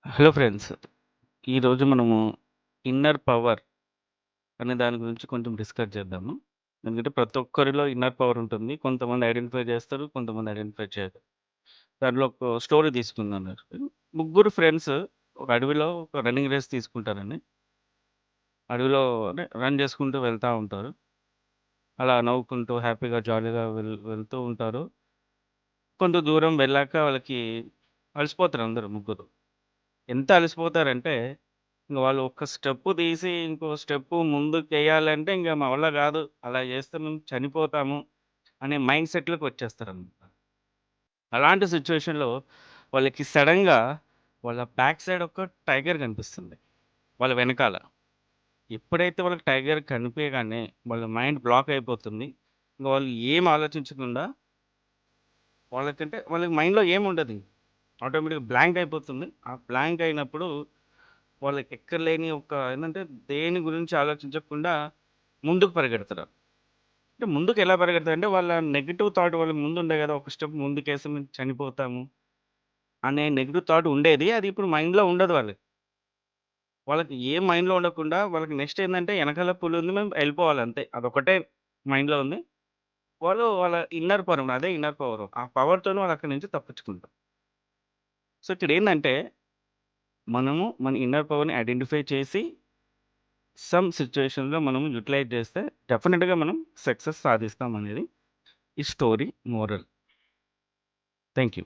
Hello friends. ఈరోజు మనము inner power అనే దాని గురించి కొంచెం డిస్కస్ చేద్దాము. ఎందుకంటే ప్రతి ఒక్కరిలో ఇన్నర్ పవర్ ఉంటుంది. కొంతమంది ఐడెంటిఫై చేస్తారు. కొంతమంది ఐడెంటిఫై చేయరు. దాంట్లో ఒక స్టోరీ తీసుకుందాం. ముగ్గురు ఫ్రెండ్స్ ఒక అడవిలో ఒక రన్నింగ్ రేస్ తీసుకుంటారండి. అడవిలో అంటే రన్ చేసుకుంటూ వెళ్తా ఉంటారు. అలా నవ్వుకుంటూ హ్యాపీగా జాలీగా వెళ్తూ ఉంటారు. కొంత దూరం వెళ్ళాక వాళ్ళకి అలసిపోతారు అందరూ ముగ్గురు. ఎంత అలసిపోతారంటే ఇంక వాళ్ళు ఒక్క స్టెప్పు తీసి ఇంకో స్టెప్పు ముందుకెయ్యాలంటే ఇంక మా వల్ల గాదు. అలా చేస్తే మేము చనిపోతాము అనే మైండ్ సెట్‌లోకొచ్చేస్తారనమాట. అలాంటి సిట్యుయేషన్‌లో వాళ్ళకి సడెన్‌గా వాళ్ళ బ్యాక్ సైడ్ ఒక టైగర్ కనిపిస్తుంది. వాళ్ళ వెనకాల. ఎప్పుడైతే వాళ్ళకి టైగర్ కనిపియగానే వాళ్ళ మైండ్ బ్లాక్ అయిపోతుంది. ఇంక వాళ్ళు ఏం ఆలోచించకుండా వాళ్ళకి మైండ్‌లో ఏముండదు. ఆటోమేటిక్‌గా బ్లాంక్ అయిపోతుంది. ఆ బ్లాంక్ అయినప్పుడు వాళ్ళకి ఎక్కరలేని ఒక ఏందంటే దేని గురించి ఆలోచించకుండా ముందుకు పరిగెడతారు. అంటే ముందుకెలా పరిగెడతారంటే వాళ్ళ నెగెటివ్ థాట్ వాళ్ళకి ముందుండే గదా! ఒక స్టెప్ ముందుకేస్తే మేము చనిపోతాము అనే నెగెటివ్ థాట్ ఉండేది. అది ఇప్పుడు మైండ్‌లో ఉండదు వాళ్ళకి. వాళ్ళకి ఏం మైండ్‌లో ఉండకుండా వాళ్ళకి నెక్స్ట్ ఏందంటే ఎనకాల పులుంది మేము ఎళ్ళిపోవాలి అంతే. అదొక్కటే మైండ్‌లో ఉంది. వాళ్ళు వాళ్ళ ఇన్నర్ పవర్ అదే ఇన్నర్ పవర్. ఆ పవర్‌తోని వాళ్ళు అక్కడి నుంచి తప్పించుకుంటారు. సో, ఇక్కడేందంటే మనము మన ఇన్నర్ పవర్‌ని ఐడెంటిఫై చేసి సమ్ సిట్యుయేషన్‌లో మనం యుటిలైజ్ చేస్తే డెఫినిట్‌గా మనం సక్సెస్ సాధిస్తామనేది ఈ స్టోరీ మోరల్. Thank you.